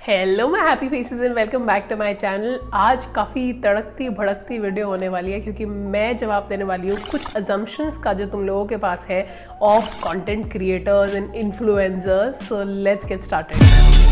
Hello my happy faces and welcome back to my channel. आज काफ़ी तड़कती भड़कती video होने वाली है क्योंकि मैं जवाब देने वाली हूँ कुछ अजम्पशंस का जो तुम लोगों के पास है of content creators and influencers. So let's get started.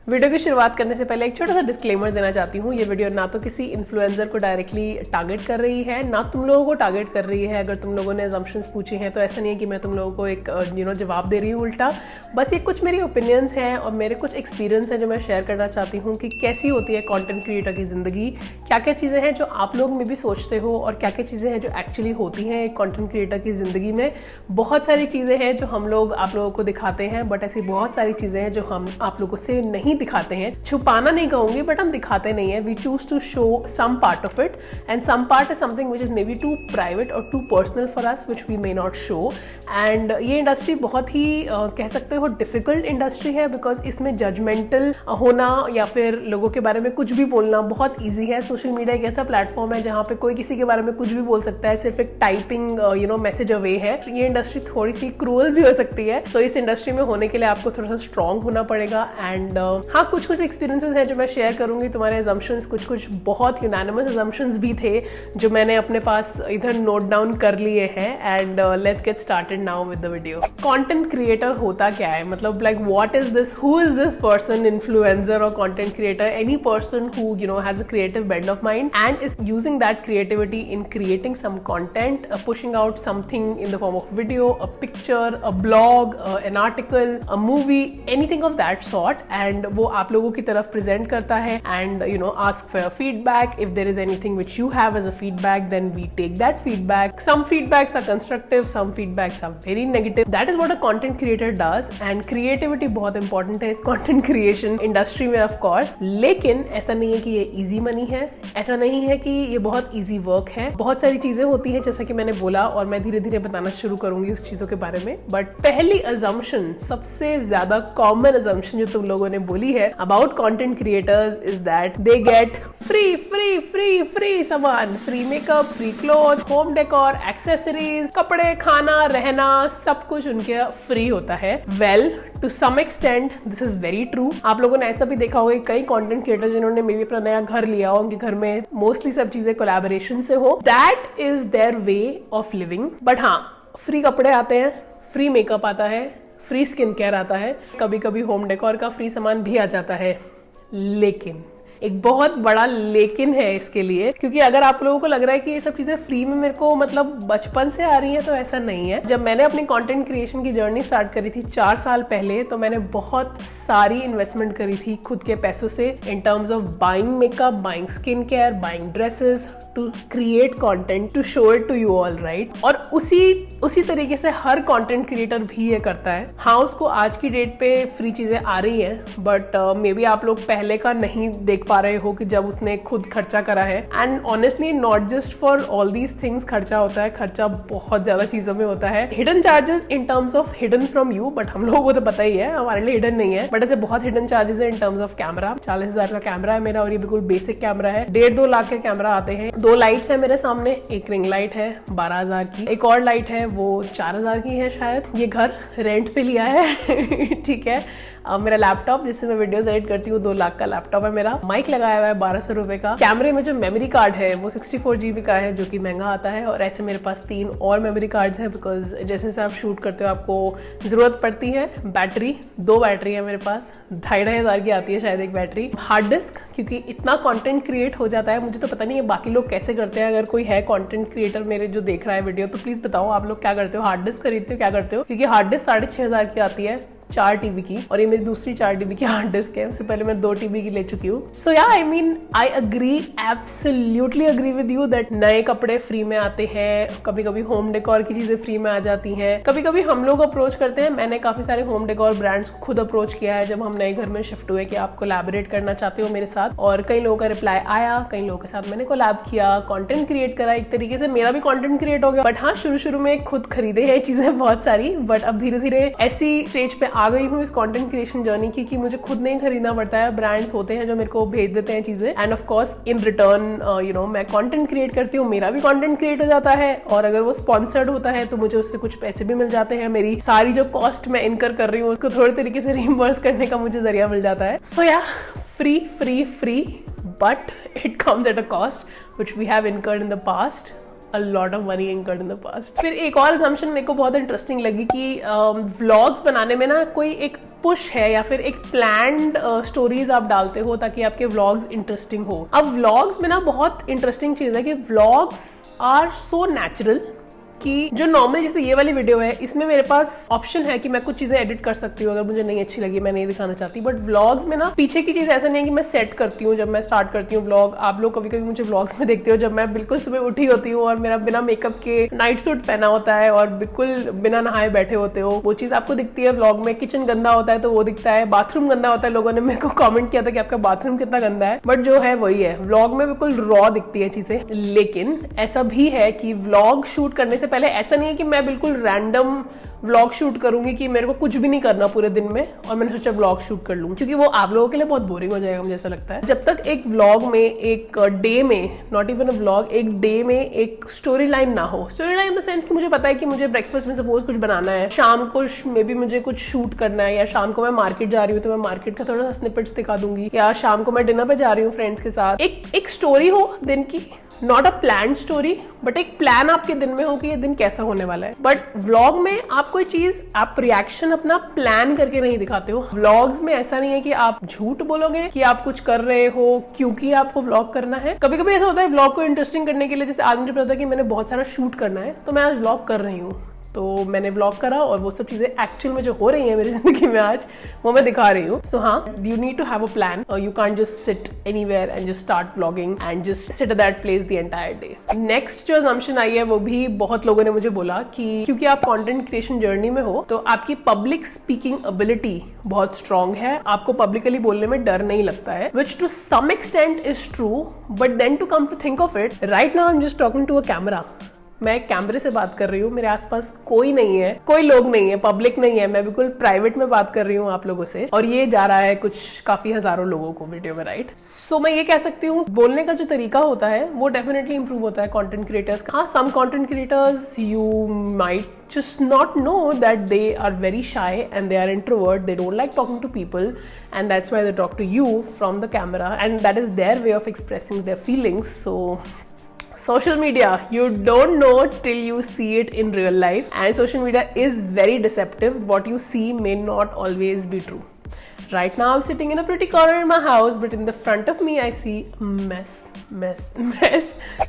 Video की शुरुआत करने से पहले एक छोटा सा डिस्क्लेमर देना चाहती हूँ। ये वीडियो ना तो किसी इन्फ्लुएंसर को डायरेक्टली टारगेट कर रही है, ना तुम लोगों को टारगेट कर रही है। अगर तुम लोगों ने अजम्पशंस पूछे हैं तो ऐसा नहीं है कि मैं तुम लोगों को एक जवाब दे रही हूँ उल्टा। बस ये कुछ मेरी ओपिनियंस हैं और मेरे कुछ एक्सपीरियंस हैं जो मैं शेयर करना चाहती हूँ कि कैसी होती है कंटेंट क्रिएटर की ज़िंदगी, क्या क्या चीज़ें हैं जो आप लोग में भी सोचते हो और क्या क्या चीज़ें हैं जो एक्चुअली होती हैं एक कंटेंट क्रिएटर की ज़िंदगी में। बहुत सारी चीज़ें हैं जो हम लोग आप लोगों को दिखाते हैं, बट ऐसी बहुत सारी चीज़ें हैं जो हम आप लोगों से नहीं दिखाते हैं। छुपाना नहीं कहूंगी, बट हम दिखाते नहीं है। We choose to show some part of it and some part is something which is maybe too private और too personal for us which we may not show. And ये इंडस्ट्री बहुत ही कह सकते हो डिफिकल्ट इंडस्ट्री है because इसमें judgemental होना या फिर लोगों के बारे में कुछ भी बोलना बहुत ईजी है। सोशल मीडिया एक ऐसा प्लेटफॉर्म है जहाँ पे कोई किसी के बारे में कुछ भी बोल सकता है, सिर्फ एक टाइपिंग मैसेज अवे है। ये इंडस्ट्री थोड़ी सी क्रूअल भी हो सकती है। सो इस इंडस्ट्री में होने के लिए आपको थोड़ा सा स्ट्रांग होना पड़ेगा। एंड हाँ, कुछ एक्सपीरियंसेस हैं जो मैं शेयर करूंगी। तुम्हारे अजम्पशंस कुछ बहुत यूनानिमस अजम्पशंस भी थे जो मैंने अपने पास इधर नोट डाउन कर लिए हैं। And let's get started now with the video. Content creator होता क्या है, मतलब like what is this, who is this person, influencer और content creator, any person who has a creative bend of mind and is using that creativity in creating some content, pushing out something in the form of video, a picture, a blog, an article, a movie, anything of that sort. And वो आप लोगों की तरफ present करता है and ask for feedback. If there is anything which you have as a feedback then we take that feedback. Some feedbacks are constructive, some feedbacks are very negative. That is what a content creator does. And creativity बहुत important है इस content creation industry में of course. लेकिन ऐसा नहीं है कि ये इजी मनी है, ऐसा नहीं है कि ये बहुत इजी वर्क है। बहुत सारी चीजें होती हैं जैसा कि मैंने बोला और मैं धीरे धीरे बताना शुरू करूंगी उस चीजों के बारे में। बट पहली अजम्पशन, सबसे ज्यादा कॉमन अजम्पशन जो तुम लोगों ने बोली है about content creators is that they get free सामान, free makeup, free clothes, home decor, accessories, कपड़े, खाना, रहना, सब कुछ उनके फ्री होता है। Well, to some extent this is very true। आप लोगों ने ऐसा भी देखा होगा कई कंटेंट क्रिएटर जिन्होंने मे बी अपना नया घर लिया हो, उनके घर में मोस्टली सब चीजें कोलैबोरेशन से हो। That is their way of living। But हाँ, फ्री कपड़े आते हैं, फ्री मेकअप आता है, फ्री स्किन केयर आता है, कभी कभी होम डेकोर का फ्री सामान भी आ जाता है। लेकिन एक बहुत बड़ा लेकिन है इसके लिए, क्योंकि अगर आप लोगों को लग रहा है कि ये सब चीजें फ्री में मेरे को मतलब बचपन से आ रही है, तो ऐसा नहीं है। जब मैंने अपनी कंटेंट क्रिएशन की जर्नी स्टार्ट करी थी 4 साल पहले, तो मैंने बहुत सारी इन्वेस्टमेंट करी थी खुद के पैसों से in terms of buying makeup, buying skin care, buying dresses to create content to show it to you all, right. और उसी तरीके से हर कंटेंट क्रिएटर भी ये करता है। हाँ, उसको आज की डेट पे फ्री चीजें आ रही हैं, बट मे बी आप लोग पहले का नहीं देख पा रहे हो कि जब उसने खुद खर्चा करा है। And honestly not just for all these things खर्चा होता है, खर्चा बहुत ज्यादा चीजों में होता है। Hidden charges in terms of hidden from you, but हम लोगों को तो पता ही है, हमारे लिए हिडन नहीं है, बट ऐसे बहुत हिडन चार्जेस है इन टर्म्स ऑफ कैमरा। 40,000 का कैमरा है मेरा और ये बिल्कुल बेसिक कैमरा है। 1.5-2 लाख के कैमरा आते हैं। 2 लाइट्स है मेरे सामने, एक रिंग लाइट है 12,000 की, एक और लाइट है वो 4,000 की है शायद। ये घर रेंट पे लिया है ठीक है। मेरा लैपटॉप जिससे मैं वीडियोस एडिट करती हूँ 2 लाख का लैपटॉप है मेरा। माइक लगाया हुआ है 1200 रुपए का। कैमरे में जो मेमोरी कार्ड है वो 64 GB का है जो कि महंगा आता है। और ऐसे मेरे पास 3 और मेमोरी कार्ड्स हैं बिकॉज जैसे से आप शूट करते हो आपको जरूरत पड़ती है। बैटरी, 2 बैटरी है मेरे पास, 2,500 की आती है शायद एक बैटरी। हार्ड डिस्क, क्योंकि इतना कंटेंट क्रिएट हो जाता है, मुझे तो पता नहीं है बाकी लोग कैसे करते हैं। अगर कोई है कंटेंट क्रिएटर मेरे जो देख रहा है वीडियो, तो प्लीज बताओ आप लोग क्या करते हो, हार्ड डिस्क खरीदते हो, क्या करते हो? क्योंकि हार्ड डिस्क 6,500 की आती है 4 TB की, और ये मेरी दूसरी 4 TB की हार्ड डिस्क है। उससे पहले मैं 2 TB की ले चुकी हूँ। सो या I mean I agree, absolutely agree with you that नए कपड़े फ्री में आते हैं, कभी कभी होम डेकोर की चीजें फ्री में आ जाती हैं, कभी कभी हम लोग अप्रोच करते हैं। मैंने काफी सारे होम डेकोर ब्रांड्स को खुद अप्रोच किया है जब हम नए घर में शिफ्ट हुए कि आप कोलैबोरेट करना चाहते हो मेरे साथ, और कई लोगों का रिप्लाई आया, कई लोगों के साथ मैंने कोलैब किया, कंटेंट क्रिएट करा, एक तरीके से मेरा भी कंटेंट क्रिएट हो गया। बट हाँ, शुरू में खुद खरीदे हैं चीजें बहुत सारी, बट अब धीरे धीरे ऐसी स्टेज पे आ गई हूँ इस कंटेंट क्रिएशन जर्नी की कि मुझे खुद नहीं खरीदना पड़ता है, ब्रांड्स होते हैं जो मेरे को भेज देते हैं चीजें, end of course in return मैं कंटेंट क्रिएट करती हूँ, मेरा भी कंटेंट क्रिएट हो जाता है, और अगर वो स्पॉन्सर्ड होता है तो मुझे उससे कुछ पैसे भी मिल जाते हैं। मेरी सारी जो कॉस्ट मैं इनकर कर रही हूँ उसको थोड़े तरीके से रिइंबर्स करने का मुझे जरिया मिल जाता है। सो या free, but it comes at a cost which we have incurred in the past, a lot of money incurred in the past। फिर एक और assumption मेरे को बहुत इंटरेस्टिंग लगी कि व्लॉग्स बनाने में ना कोई एक पुश है या फिर एक प्लान्ड स्टोरीज आप डालते हो ताकि आपके व्लॉग्स इंटरेस्टिंग हो। अब व्लॉग्स में ना बहुत इंटरेस्टिंग चीज है कि व्लॉग्स आर सो नेचुरल कि जो नॉर्मल जैसे ये वाली वीडियो है इसमें मेरे पास ऑप्शन है कि मैं कुछ चीजें एडिट कर सकती हूँ अगर मुझे नहीं अच्छी लगी, मैं नहीं दिखाना चाहती। बट व्लॉग्स में ना पीछे की चीज ऐसा नहीं है कि मैं सेट करती हूँ जब मैं स्टार्ट करती हूँ व्लॉग। आप लोग कभी कभी मुझे व्लॉग्स में देखते हो जब मैं बिल्कुल सुबह उठी होती हूँ और मेरा बिना मेकअप के नाइट सूट पहना होता है और बिल्कुल बिना नहाए बैठे होते हो, वो चीज आपको दिखती है व्लॉग में। किचन गंदा होता है तो वो दिखता है, बाथरूम गंदा होता है, लोगों ने मेरे को कॉमेंट किया था कि आपका बाथरूम कितना गंदा है, बट जो है वही है, व्लॉग में बिल्कुल रॉ दिखती है चीजें। लेकिन ऐसा भी है कि व्लॉग शूट करने से पहले ऐसा नहीं है कि मैं बिल्कुल रैंडम व्लॉग शूट करूंगी कि मेरे को कुछ भी नहीं करना पूरे दिन में और मैंने सोचा व्लॉग शूट कर लूं, क्योंकि वो आप लोगों के लिए बहुत बोरिंग हो जाएगा मुझे ऐसा लगता है। जब तक एक व्लॉग में, एक डे में, नॉट इवन अ व्लॉग, एक डे में एक स्टोरी लाइन ना हो, story line in the sense कि मुझे पता है कि मुझे ब्रेकफास्ट में सपोज कुछ बनाना है, शाम को मे बी मुझे कुछ शूट करना है, या शाम को मैं मार्केट जा रही हूँ तो मैं मार्केट का थोड़ा सा स्निपेट्स दिखा दूंगी, या शाम को मैं डिनर पे जा रही हूँ फ्रेंड्स के साथ। एक स्टोरी हो दिन की, not a plan story, but एक प्लान आपके दिन में हो कि ये दिन कैसा होने वाला है। बट व्लॉग में आप कोई चीज, आप रिएक्शन अपना प्लान करके नहीं दिखाते हो। व्लॉग्स में ऐसा नहीं है कि आप झूठ बोलोगे कि आप कुछ कर रहे हो क्योंकि आपको व्लॉग करना है। कभी कभी ऐसा होता है व्लॉग को इंटरेस्टिंग करने के लिए, जैसे आज मुझे पता था कि मैंने बहुत सारा शूट करना है तो मैं आज व्लॉग कर रही हूँ, तो मैंने व्लॉग करा और वो सब चीजें एक्चुअल में जो हो रही है मेरी जिंदगी में आज वो मैं दिखा रही हूँ। सो हाँ, you need to have a plan, you can't just sit anywhere and just start vlogging and just sit at that place the entire day. Next जो असम्पशन आई है वो भी बहुत लोगों ने मुझे बोला कि क्योंकि आप कंटेंट क्रिएशन जर्नी में हो तो आपकी पब्लिक स्पीकिंग एबिलिटी बहुत स्ट्रांग है, आपको पब्लिकली बोलने में डर नहीं लगता है, which to some extent is true, but then to come to think of it, right now I am just talking to a camera. मैं कैमरे से बात कर रही हूँ, मेरे आसपास कोई नहीं है, कोई लोग नहीं है, पब्लिक नहीं है, मैं बिल्कुल प्राइवेट में बात कर रही हूँ आप लोगों से, और ये जा रहा है कुछ काफी हजारों लोगों को वीडियो में, राइट। सो मैं ये कह सकती हूँ बोलने का जो तरीका होता है वो डेफिनेटली इंप्रूव होता है कंटेंट क्रिएटर्स का। हाँ, some content creators you might just not know that they are very shy and they are introvert, they don't like talking to people, and that's why they talk to you from the camera, and that is their way of expressing their feelings. So social media, you don't know till you see it in real life, and social media is very deceptive. What you see may not always be true. Right now I'm sitting in a pretty corner in my house, but in the front of me I see mess.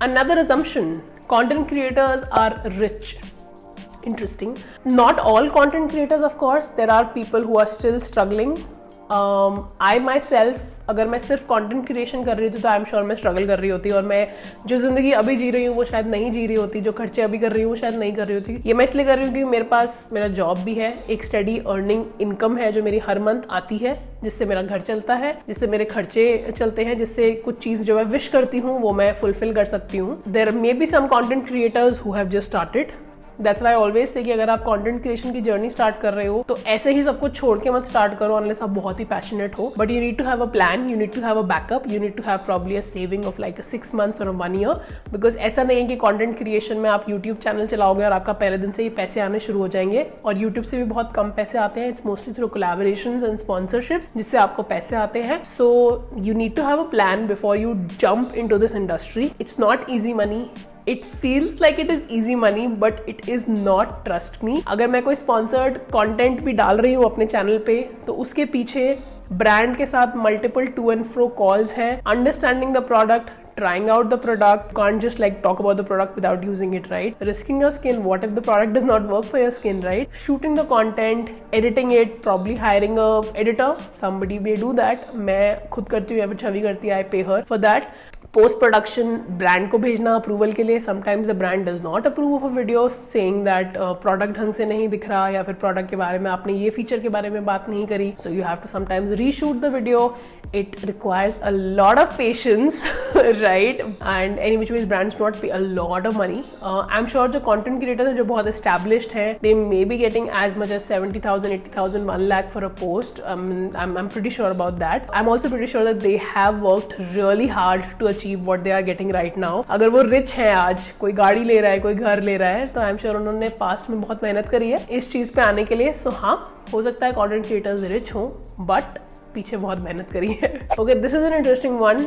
Another assumption, content creators are rich. Interesting. Not all content creators, of course. There are people who are still struggling. I myself, अगर मैं सिर्फ content creation कर रही थी तो I am sure मैं struggle कर रही होती, और मैं जो जिंदगी अभी जी रही हूँ वो शायद नहीं जी रही होती, जो खर्चे अभी कर रही हूँ शायद नहीं कर रही होती। ये मैं इसलिए कर रही हूँ क्योंकि मेरे पास मेरा जॉब भी है, एक स्टडी अर्निंग इनकम है जो मेरी हर मंथ आती है, जिससे मेरा घर चलता है, जिससे मेरे खर्चे चलते हैं, जिससे कुछ चीज जो मैं विश करती हूँ वो मैं फुलफिल कर सकती हूँ। There may be some content creators who have just started. That's why I always say कि अगर आप कंटेंट क्रिएशन की जर्नी स्टार्ट कर रहे हो तो ऐसे ही सब कुछ छोड़ के मत स्टार्ट करो अनलेस आप बहुत ही पैशनेट हो, but you need to have a plan, you need to have a backup, you need to have probably a saving of like 6 months और 1 year, बिकॉज ऐसा नहीं है कि कंटेंट क्रिएशन में आप यूट्यूब चैनल चलाओगे और आपका पहले दिन से ही पैसे आने शुरू हो जाएंगे, और यूट्यूब से भी बहुत कम पैसे आते हैं। It's mostly through collaborations and sponsorships जिससे आपको पैसे आते हैं। So you need to have a plan before you jump into this industry. It's not easy money, It feels like it is easy money, but it is not, trust me. अगर मैं कोई sponsored content भी डाल रही हूँ अपने channel पे तो उसके पीछे ब्रांड के साथ multiple to and fro calls हैं, understanding the product, trying out the product. Can't just like talk about the product without using it, right? Risking your skin, what if the product does not work for your skin, right? Shooting the content, editing it, probably hiring a editor, somebody may do that. मैं खुद करती हूँ या फिर छवि करती है, I pay her for that. Post production brand को भेजना अप्रूवल के लिए, sometimes the brand does not approve of a video saying that product ढंग से नहीं दिख रहा, या फिर प्रोडक्ट के बारे में आपने ये फीचर के बारे में बात नहीं करी, so you have to sometimes reshoot the video. It requires a lot of patience, right? And any which ways brands do not pay a lot of money. I'm sure जो content creators हैं जो बहुत established हैं, they may be getting as much as 70,000, 80,000, 1 lakh for a post. I'm pretty sure about that. I'm also pretty sure that they have worked really hard to achieve what they are getting right now. अगर वो rich हैं आज, कोई गाड़ी ले रहा है, कोई घर ले रहा है, तो I'm sure उन्होंने past में बहुत मेहनत करी है इस चीज पे आने के लिए. So हाँ, हो सकता है content creators rich हों, but पीछे बहुत मेहनत करी है. Okay, this is an interesting one.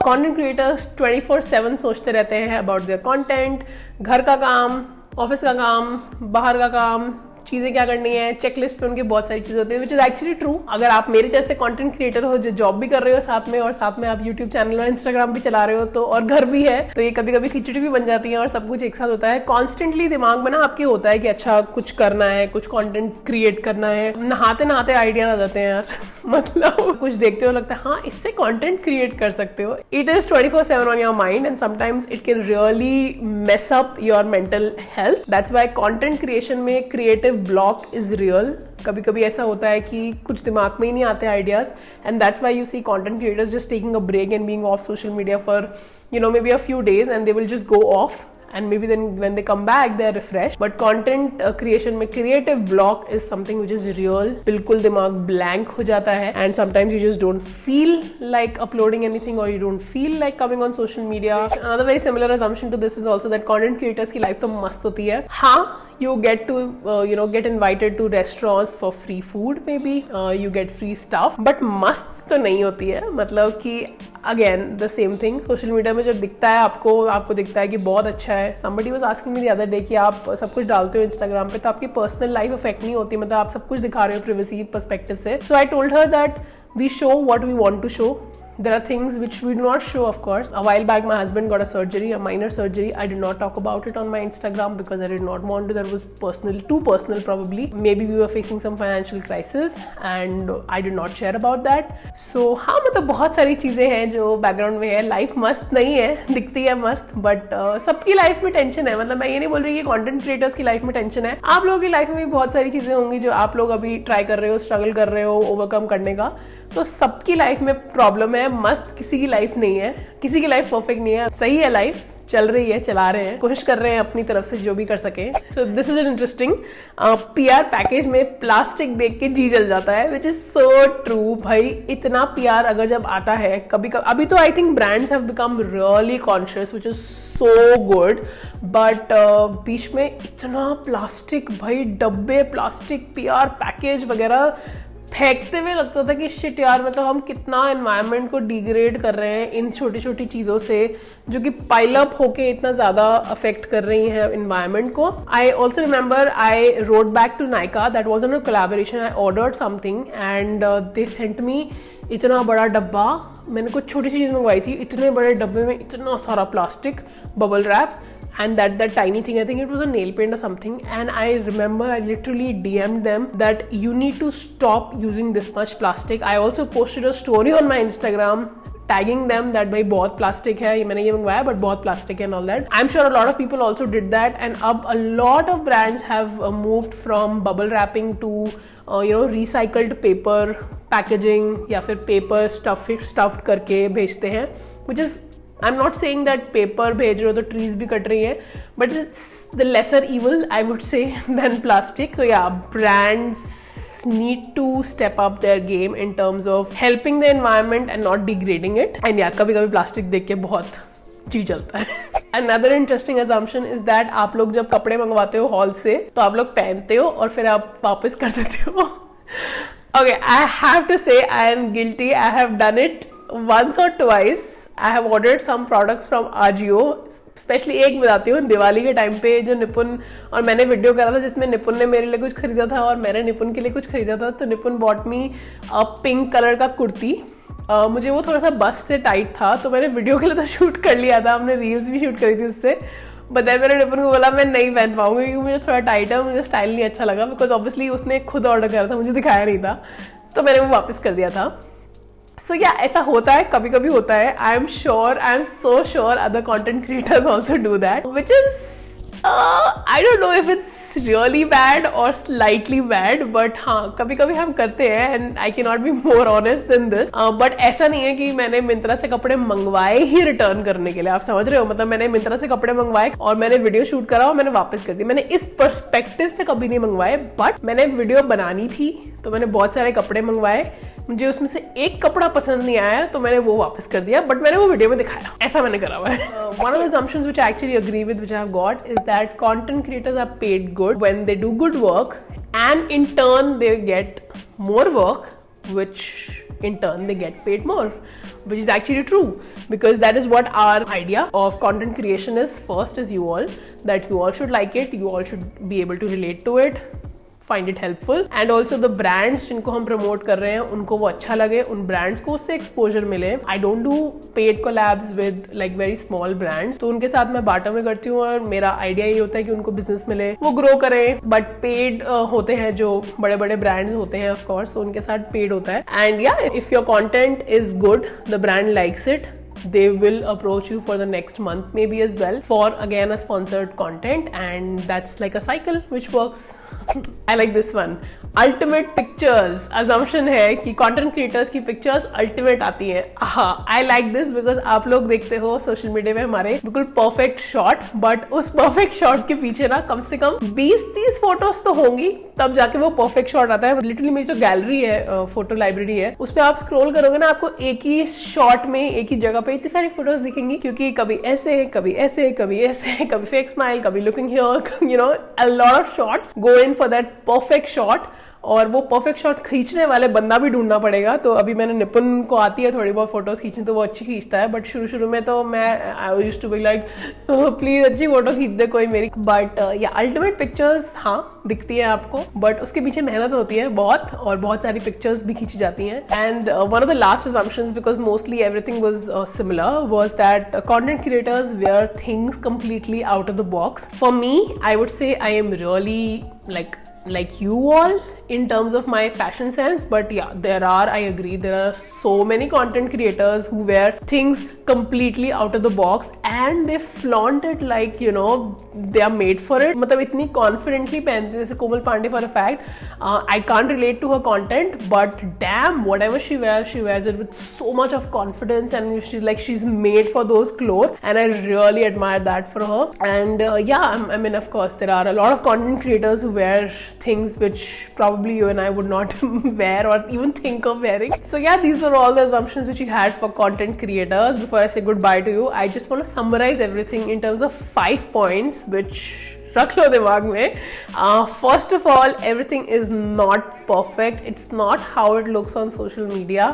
Content creators 24/7 सोचते रहते हैं अबाउट देयर कंटेंट. घर का काम, ऑफिस का काम, बाहर का काम, चीजें क्या करनी है, चेकलिस्ट पे उनकी बहुत सारी चीजें होती है, विच इज एक्चुअली ट्रू. अगर आप मेरे जैसे कंटेंट क्रिएटर हो जो जॉब भी कर रहे हो साथ में, और साथ में आप यूट्यूब चैनल और इंस्टाग्राम भी चला रहे हो, तो और घर भी है, तो ये कभी कभी खिचड़ी भी बन जाती है और सब कुछ एक साथ होता है. कॉन्स्टेंटली दिमाग में ना आपके होता है कि अच्छा कुछ करना है, कुछ कंटेंट क्रिएट करना है. नहाते नहाते आइडिया आ जाते हैं यार. मतलब कुछ देखते हो लगता है हाँ इससे कंटेंट क्रिएट कर सकते हो. It is 24/7 on your mind and sometimes it can really mess up your mental health. That's why content creation में क्रिएटिव ब्लॉक इज रियल. कभी कभी ऐसा होता है कि कुछ दिमाग में ही नहीं आते ideas, and that's why you see content creators just taking a break and being off social media for maybe a few days, and they will just go off, and maybe then when they come back they are refreshed. But content creation में creative block is something which is real. बिल्कुल दिमाग blank हो जाता है, and sometimes you just don't feel like uploading anything, or you don't feel like coming on social media. Another very similar assumption to this is also that content creators की life तो मस्त होती है. हाँ, you get to get invited to restaurants for free food, maybe you get free stuff, but मस्त तो नहीं होती है. मतलब कि again the same thing, social media में जब दिखता है आपको दिखता है कि बहुत अच्छा है. Somebody was asking me the other day कि आप सब कुछ डालते हो इंस्टाग्राम पे, तो आपकी पर्सनल लाइफ अफेक्ट नहीं होती, मतलब आप सब कुछ दिखा रहे हो प्रिवेसी पर्सपेक्टिव से. So I told her that we show what we want to show. There are things which we do not show, of course. A while back, my husband got a surgery, a minor surgery. I did not talk about it on my Instagram because I did not want to. That was too personal probably. Maybe we were facing some financial crisis and I did not share about that. So हाँ, मतलब बहुत सारी चीज़ें हैं जो background में है. Life मस्त नहीं है, दिखती है मस्त, बट सबकी लाइफ में टेंशन है. मतलब मैं ये नहीं बोल रही कि कंटेंट क्रिएटर्स की लाइफ में टेंशन है. आप लोगों की लाइफ में भी बहुत सारी चीज़ें होंगी जो आप लोग अभी ट्राई कर रहे हो, स्ट्रगल कर रहे हो ओवरकम करने का. तो सबकी लाइफ में प्रॉब्लम है. मस्त किसी की लाइफ नहीं है, किसी की लाइफ परफेक्ट नहीं है. सही है, लाइफ चल रही है, चला रहे हैं, कोशिश कर रहे हैं अपनी तरफ से जो भी कर सके. So this is interesting. PR package में प्लास्टिक देख के जी जल जाता है, विच इज सो ट्रू. भाई इतना पीआर अगर जब आता है कभी अभी तो I think brands have become really conscious, which is so good, but बीच में इतना प्लास्टिक, भाई डब्बे प्लास्टिक, पीआर पैकेज वगैरह फेंकते हुए लगता था कि शिट यार, मतलब हम कितना एनवायरनमेंट को डिग्रेड कर रहे हैं इन छोटी छोटी चीज़ों से, जो कि पाइल अप होके इतना ज़्यादा अफेक्ट कर रही हैं एनवायरनमेंट को. I also remember I rode back to Nykaa, that was an a collaboration. I ordered something and they sent me इतना बड़ा डब्बा. मैंने कुछ छोटी सी चीज़ मंगवाई थी, इतने बड़े डब्बे में इतना सारा plastic, bubble wrap, and that tiny thing, I think it was a nail paint or something, and I remember I literally DM'd them that you need to stop using this much plastic. I also posted a story on my Instagram tagging them that भाई बहुत plastic है, ये मैंने ये मंगवाया but बहुत plastic है and all that. I'm sure a lot of people also did that, and अब a lot of brands have moved from bubble wrapping to recycled paper packaging या फिर paper stuffed करके भेजते हैं, which is, I'm not saying that paper भेज रहे हो तो trees भी कट रही है, but it's the lesser evil I would say than plastic. So yeah, brands need to step up their game in terms of helping the environment and not degrading it. And yeah, कभी कभी plastic देख के बहुत जी जलता है. Another interesting assumption is that आप लोग जब कपड़े मंगवाते हो हॉल से तो आप लोग पहनते हो और फिर आप वापस कर देते हो. Okay, I have to say I am guilty. I have done it once or twice. I have ordered some products from Ajio. Specially एक बताती हूँ, दिवाली के टाइम पे जो निपुन और मैंने वीडियो करा था जिसमें निपुन ने मेरे लिए कुछ खरीदा था और मैंने निपुन के लिए कुछ खरीदा था. तो निपुन बॉट मी पिंक कलर का कुर्ती. मुझे वो थोड़ा सा बस से टाइट था तो मैंने वीडियो के लिए तो शूट कर लिया था, हमने रील्स भी शूट करी थी उससे. बताया मैंने निपुन को बोला मैं नहीं पहन पाऊंगी क्योंकि मुझे थोड़ा टाइट है, मुझे स्टाइल नहीं अच्छा लगा, बिकॉज ऑब्वियसली उसने खुद ऑर्डर करा था, मुझे दिखाया नहीं था, तो मैंने वो वापस कर दिया था. सो या ऐसा होता है, कभी कभी होता है. I am so sure other content creators also do that, which is I don't know if it's really bad or slightly bad, but हाँ कभी कभी हम करते हैं, and I cannot be more honest than this. But ऐसा नहीं है कि मैंने मिंत्रा से कपड़े मंगवाए ही रिटर्न करने के लिए, आप समझ रहे हो. मतलब मैंने मिंत्रा से कपड़े मंगवाए और मैंने वीडियो शूट करा और मैंने वापस कर दी. मैंने इस पर्सपेक्टिव से कभी नहीं मंगवाए, बट मैंने वीडियो बनानी थी तो मैंने बहुत सारे कपड़े मंगवाए. मुझे उसमें से एक कपड़ा पसंद नहीं आया तो मैंने वो वापस कर दिया, बट मैंने वो वीडियो में दिखाया. ऐसा मैंने करा हुआ है. One of the assumptions which I actually agree with, which I have got, is that content creators are paid good when they do good work, and in turn they get more work, which in turn they get paid more, which is actually true, because that is what our idea of content creation is. First is you all, that you all should like it, you all should be able to relate to it, find it helpful, and also the brands जिनको हम promote कर रहे हैं उनको वो अच्छा लगे, उन brands को उससे exposure मिले. I don't do paid collabs with like very small brands, तो उनके साथ मैं बाटा में करती हूँ और मेरा आइडिया ये होता है कि उनको बिजनेस मिले, वो ग्रो करें. बट पेड होते हैं जो बड़े बड़े ब्रांड्स होते हैं ऑफ कोर्स, तो उनके साथ पेड होता है. एंड या if your content is good, the brand likes it, they will approach you for the next month maybe as well for again a sponsored content, and that's like a cycle which works. I like this one. Ultimate pictures. Assumption है कि content creators की pictures ultimate आती है. I like this because आप लोग देखते हो social media में हमारे बिल्कुल परफेक्ट शॉट, बट उस परफेक्ट शॉट के पीछे ना कम से कम 20-30 फोटोज तो होंगी, तब जाके वो परफेक्ट शॉट आता है. लिटरली मेरी जो गैलरी है, फोटो लाइब्रेरी है, उसपे आप स्क्रॉल करोगे ना, आपको एक ही शॉट में एक ही जगह पे इतनी सारी फोटोज दिखेंगी, क्योंकि कभी ऐसे, कभी ऐसे, कभी ऐसे, कभी फेक स्माइल, कभी looking here, you know, a lot of shots go in for that perfect shot. और वो परफेक्ट शॉट खींचने वाले बंदा भी ढूंढना पड़ेगा. तो अभी मैंने निपुण को आती है थोड़ी बहुत फोटोज खींचनी, तो वो अच्छी खींचता है, बट शुरू में तो मैं I used to be like please अच्छी फोटो खींच दे कोई मेरी. बट या अल्टीमेट पिक्चर्स हाँ दिखती है आपको, बट उसके पीछे मेहनत होती है बहुत, और बहुत सारी पिक्चर्स भी खींची जाती हैं. And one of the last assumptions, because mostly everything was similar, was that content creators wear things completely out of the box. For me, I would say I am really like you all in terms of my fashion sense, but yeah, I agree, there are so many content creators who wear things completely out of the box and they flaunt it like, you know, they are made for it. मतलब इतनी confidently पहनते हैं, जैसे कोमल Pandey for a fact. I can't relate to her content, but damn, whatever she wears it with so much of confidence, and she's made for those clothes, and I really admire that for her. And yeah, I mean, of course, there are a lot of content creators who wear things which probably you and I would not wear or even think of wearing. So yeah, these were all the assumptions which we had for content creators. Before I say goodbye to you, I just want to summarize everything in terms of 5 points which रख लो दिमाग में. First of all, everything is not perfect. It's not how it looks on social media.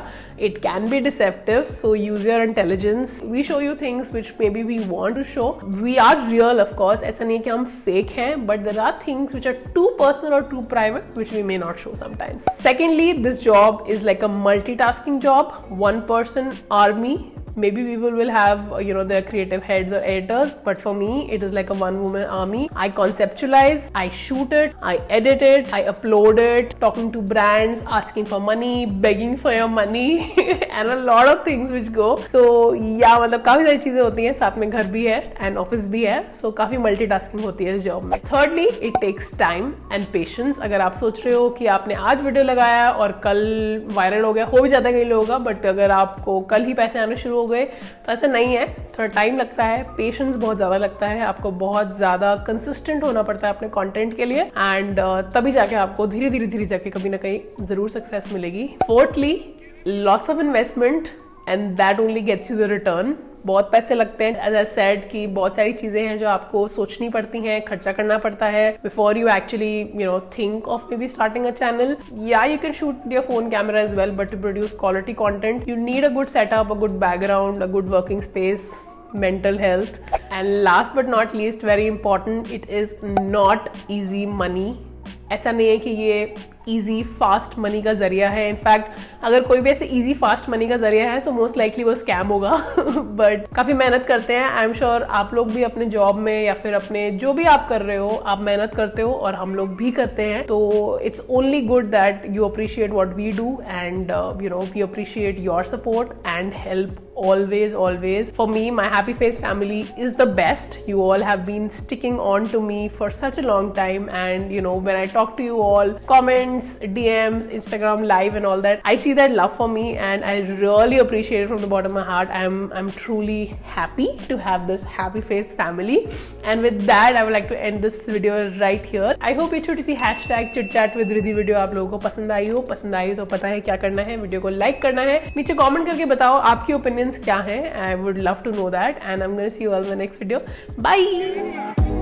It can be deceptive, so use your intelligence. We show you things which maybe we want to show. We are real, of course. ऐसा नहीं कि हम fake हैं, but there are things which are too personal or too private which we may not show sometimes. Secondly, this job is like a multitasking job. One person army. Maybe people will have, you know, their creative heads or editors, but for me, it is like a one-woman army. I conceptualize, I shoot it, I edit it, I upload it, talking to brands, asking for money, begging for your money, and a lot of things which go. So yeah, मतलब काफी सारी चीजें होती हैं, साथ में घर भी है and office भी है, so काफी multitasking होती है इस जॉब में. Thirdly, it takes time and patience. अगर आप सोच रहे हो कि आपने आज वीडियो लगाया और कल वायरल हो गया, हो भी जाता है कई लोगों का, बट अगर आपको कल ही पैसे आने शुरू हो गए तो ऐसा नहीं है. थोड़ा टाइम लगता है, पेशेंस बहुत ज़्यादा लगता है, आपको बहुत ज़्यादा कंसिस्टेंट होना पड़ता है अपने कंटेंट के लिए, एंड तभी जाके आपको धीरे धीरे जाके कभी ना कहीं ज़रूर सक्सेस मिलेगी. Fourthly, lots of investment and that only gets you the return. बहुत पैसे लगते हैं, एज आई सेड कि बहुत सारी चीजें हैं जो आपको सोचनी पड़ती हैं, खर्चा करना पड़ता है before you actually think of maybe starting a channel. या you can shoot your phone camera as well, but to produce quality content you need a good setup, a good background, a good working space, mental health, and last but not least, very important, it is not easy money ऐसा नहीं है कि ये easy fast money का जरिया है। In fact अगर कोई भी ऐसे इजी फास्ट मनी का जरिया है तो मोस्ट लाइकली वो स्कैम होगा। बट काफी मेहनत करते हैं। आई एम श्योर आप लोग भी अपने जॉब में या फिर अपने जो भी आप कर रहे हो, आप मेहनत करते हो और हम लोग भी करते हैं। तो it's only good that you appreciate what we do and you know we appreciate your support and help always. For me, my Happy Face family is the best. You all have been sticking on to me for such a long time, and you know, when I talk to you all, comments, DMs, Instagram live and all that, I see that love for me and I really appreciate it from the bottom of my heart. I'm truly happy to have this Happy Face family, and with that I would like to end this video right here. I hope ये छोटी सी hashtag chit chat with Riddhi video आप लोगों को पसंद आई हो। पसंद आई तो पता है क्या करना है, वीडियो को लाइक करना है, नीचे कमेंट करके बताओ आपकी ओपिनियन क्या है। I would love to know that, and I'm going to see you all in the next video. Bye.